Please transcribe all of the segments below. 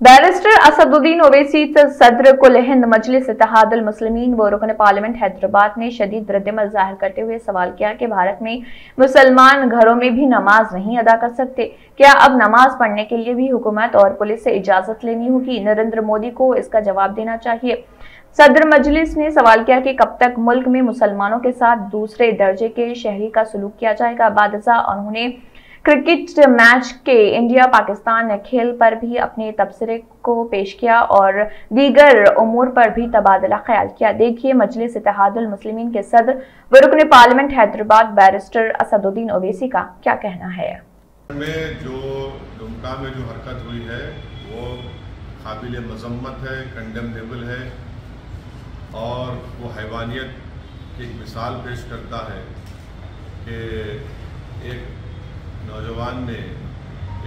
Barrister Asaduddin Owaisi सदर कुल हिंद मजलिस इत्तेहादुल मुस्लिमीन व रुकन पार्लियामेंट हैदराबाद ने शदीद रद्दअमल जाहिर करते हुए सवाल किया कि भारत में मुसलमान घरों में भी नमाज नहीं अदा कर सकते। क्या अब नमाज पढ़ने के लिए भी हुकूमत और पुलिस से इजाजत लेनी होगी? नरेंद्र मोदी को इसका जवाब देना चाहिए। सदर मजलिस ने सवाल किया कि कब तक मुल्क में मुसलमानों के साथ दूसरे दर्जे के शहरी का सलूक किया जाएगा। बादशाह उन्होंने क्रिकेट मैच के इंडिया पाकिस्तान खेल पर भी अपने तबसरे को पेश किया और दीगर उमूर पर भी तबादला ख्याल किया। देखिए मजलिस इत्तेहादुल मुस्लिमीन के सदर व रुकन पार्लियामेंट हैदराबाद बैरिस्टर असदुद्दीन ओवैसी का क्या कहना है। दुमका में जो हरकत हुई है वो काबिल मजम्मत है, कंडेमनेबल है और वो हैवानियत की एक मिसाल पेश करता है कि एक नौजवान ने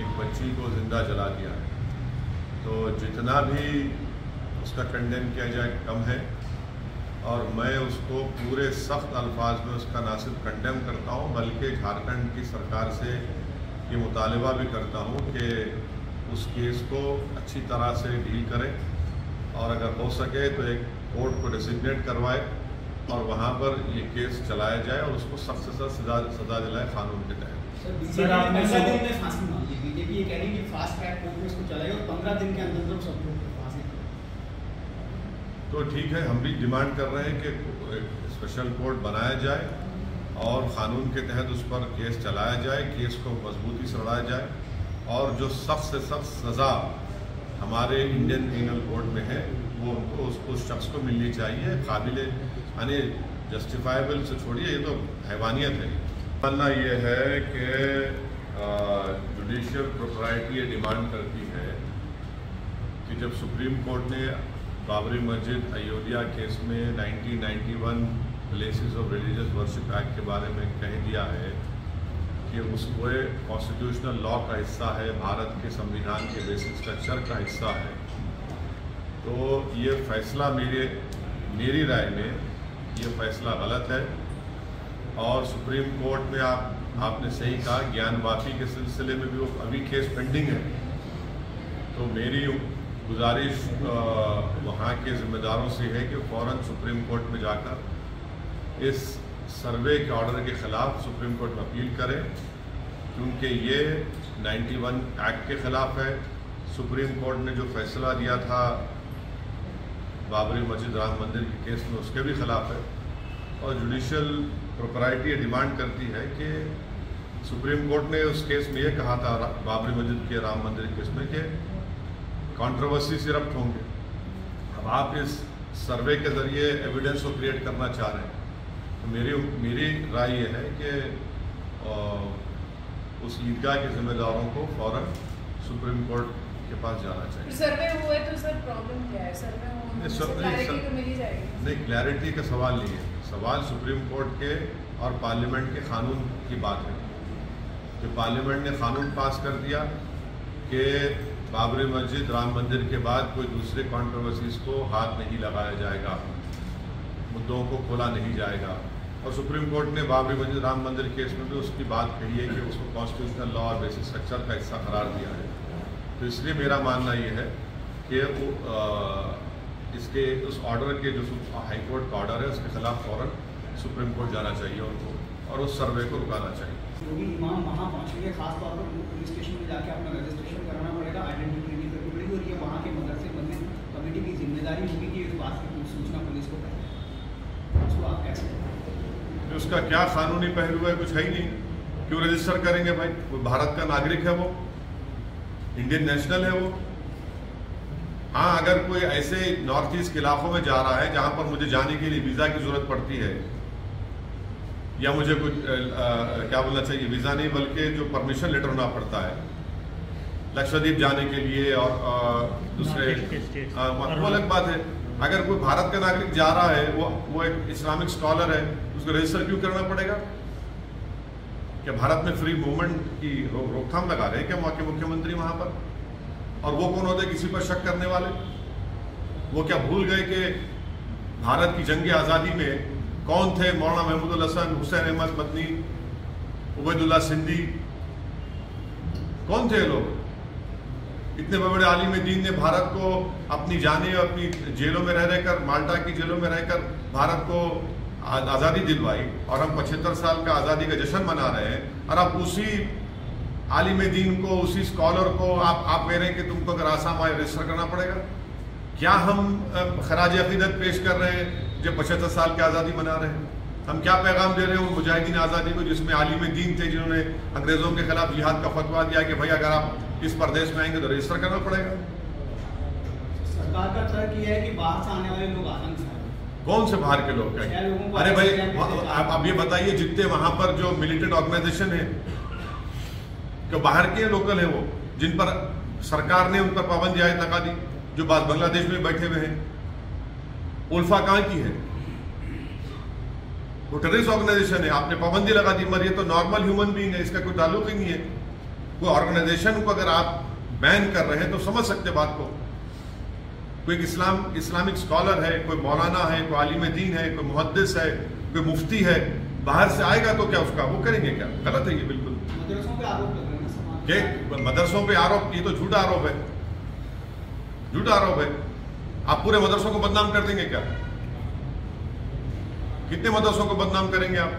एक बच्ची को ज़िंदा जला दिया है। तो जितना भी उसका कंडेम किया जाए कम है और मैं उसको पूरे सख्त अल्फाज में उसका ना सिर्फ कंडेम करता हूँ बल्कि झारखंड की सरकार से ये मुतालबा भी करता हूँ कि उस केस को अच्छी तरह से डील करें और अगर हो सके तो एक कोर्ट को डेसिग्नेट करवाए और वहाँ पर ये केस चलाया जाए और उसको सख्त से सख्त सजा दिलाए कानून के तहत। सर आपने फांसी मांगी, बीजेपी ये कह रही है कि फास्ट ट्रैक कोर्ट में इसको चलाएगा और 15 दिन के अंदर सब लोग फांसी। तो ठीक है, हम भी डिमांड कर रहे हैं कि एक स्पेशल कोर्ट बनाया जाए और क़ानून के तहत उस पर केस चलाया जाए, केस को मजबूती से लड़ाया जाए और जो सख्त से सख्त सज़ा हमारे इंडियन पीनल कोड में है वो उनको उस शख्स को मिलनी चाहिए। काबिल यानी जस्टिफाइबल से छोड़िए, ये तो हैवानियत है। मानना ये है कि जुडिशियल प्रोप्राइटी ये डिमांड करती है कि जब सुप्रीम कोर्ट ने बाबरी मस्जिद अयोध्या केस में 1991 places of religious worship act के बारे में कह दिया है कि वो कॉन्स्टिट्यूशनल लॉ का हिस्सा है, भारत के संविधान के बेसिक स्ट्रक्चर का हिस्सा है, तो ये फैसला मेरी राय में ये फैसला गलत है। और सुप्रीम कोर्ट में आपने सही कहा, ज्ञानवापी के सिलसिले में भी वो अभी केस पेंडिंग है। तो मेरी गुजारिश वहाँ के ज़िम्मेदारों से है कि फ़ौरन सुप्रीम कोर्ट में जाकर इस सर्वे के ऑर्डर के ख़िलाफ़ सुप्रीम कोर्ट में अपील करें, क्योंकि ये 91 एक्ट के ख़िलाफ़ है। सुप्रीम कोर्ट ने जो फैसला दिया था बाबरी मस्जिद राम मंदिर के केस में उसके भी ख़िलाफ़ है। और जुडिशियल प्रोप्राइटी डिमांड करती है कि सुप्रीम कोर्ट ने उस केस में ये कहा था बाबरी मस्जिद के राम मंदिर केस में कि कंट्रोवर्सी से रब्त होंगे। अब आप इस सर्वे के ज़रिए एविडेंस को क्रिएट करना चाह रहे हैं, तो मेरी राय ये है कि उस ईदगाह के जिम्मेदारों को फ़ौरन सुप्रीम कोर्ट के पास जाना चाहिए। सर्वे हुए तो सर प्रॉब्लम क्या है? सर्वे क्लैरिटी तो मिल जाएगी। नहीं, क्लैरिटी का सवाल नहीं है, सवाल सुप्रीम कोर्ट के और पार्लियामेंट के कानून की बात है कि पार्लियामेंट ने कानून पास कर दिया कि बाबरी मस्जिद राम मंदिर के बाद कोई दूसरे कंट्रोवर्सीज को हाथ नहीं लगाया जाएगा, मुद्दों को खोला नहीं जाएगा। और सुप्रीम कोर्ट ने बाबरी मस्जिद राम मंदिर केस में भी उसकी बात कही है कि उसको कॉन्स्टिट्यूशनल लॉ और बेसिक स्ट्रक्चर का हिस्सा करार दिया है। तो इसलिए मेरा मानना ये है कि इसके उस ऑर्डर के जो हाईकोर्ट का ऑर्डर है उसके खिलाफ फ़ौरन सुप्रीम कोर्ट जाना चाहिए उनको और उस सर्वे को रुकाना चाहिए। क्योंकि इमाम वहाँ पहुँचेंगे, खासतौर पर पुलिस स्टेशन में जाके अपना रजिस्ट्रेशन कराना पड़ेगा, आइडेंटिटी नहीं करनी पड़ेगी और ये वहाँ के मदरसे मस्जिद कमेटी की जिम्मेदारी होगी कि इस बात की सूचना पुलिस को करें। उसको आप कैसे, उसका क्या कानूनी पहलू है? कुछ है ही नहीं। क्यों रजिस्टर करेंगे भाई? वो भारत का नागरिक है, वो इंडियन नेशनल है वो। हाँ, अगर कोई ऐसे नॉर्थ ईस्ट के इलाकों में जा रहा है जहाँ पर मुझे जाने के लिए वीज़ा की ज़रूरत पड़ती है या मुझे कुछ क्या बोलना चाहिए, वीज़ा नहीं बल्कि जो परमिशन लेटर होना पड़ता है लक्षद्वीप जाने के लिए और दूसरे, वो अलग बात है। अगर कोई भारत का नागरिक जा रहा है, वो एक इस्लामिक स्कॉलर है, उसको रजिस्टर क्यों करना पड़ेगा? क्या भारत में फ्री मूवमेंट की रोकथाम लगा रहे हैं क्या वहाँ के मुख्यमंत्री वहाँ पर? और वो कौन होते किसी पर शक करने वाले? वो क्या भूल गए कि भारत की जंग आज़ादी में कौन थे? मौलाना महमूदुल हसन, हुसैन अहमद मदनी, उबैदुल्ला सिंधी, कौन थे लोग? इतने बड़े आलिम दीन ने भारत को अपनी जाने, अपनी जेलों में रह रहकर, माल्टा की जेलों में रहकर भारत को आज़ादी दिलवाई, और हम 75 साल का आज़ादी का जश्न मना रहे हैं, और अब उसी आलिम दीन को, उसी स्कॉलर को आप कह रहे हैं कि तुमको अगर आसाम आए रजिस्टर करना पड़ेगा। क्या हम खराज अकीदत पेश कर रहे हैं जब 75 साल की आज़ादी मना रहे हैं? हम क्या पैगाम दे रहे हैं उन मुजाहिदीन आज़ादी को जिसमें आलिम दीन थे, जिन्होंने अंग्रेज़ों के खिलाफ जिहाद का फतवा दिया कि भाई अगर आप इस प्रदेश में आएंगे तो रजिस्टर करना पड़ेगा। सरकार का तर्क यह है कि बाहर से आने वाले लोग आतंक हैं। कौन से बाहर के लोग हैं? अरे भाई आप ये बताइए, जितने वहां पर जो मिलिटेंट ऑर्गेनाइजेशन है, जो बाहर के लोकल हैं, वो जिन पर सरकार ने उन पर पाबंदी आयत लगा दी, जो बांग्लादेश में बैठे हुए हैं, उल्फा कहाँ की है? वो टेररिस्ट ऑर्गेनाइजेशन है, आपने पाबंदी लगा दी, मगर ये तो नॉर्मल ह्यूमन बीइंग है, इसका कोई ताल्लुक ही नहीं है। कोई ऑर्गेनाइजेशन को अगर आप बैन कर रहे हैं तो समझ सकते बात को। कोई इस्लामिक स्कॉलर है, कोई मौलाना है, कोई आलिम दीन है, कोई मुहद्दिस है, कोई मुफ्ती है, बाहर से आएगा तो क्या उसका वो करेंगे? क्या गलत है ये बिल्कुल। मदरसों पे आरोप लग रहे हैं ना, कि मदरसों पे आरोप, ये तो झूठा आरोप है, झूठा आरोप है। आप पूरे मदरसों को बदनाम कर देंगे क्या? कितने मदरसों को बदनाम करेंगे आप?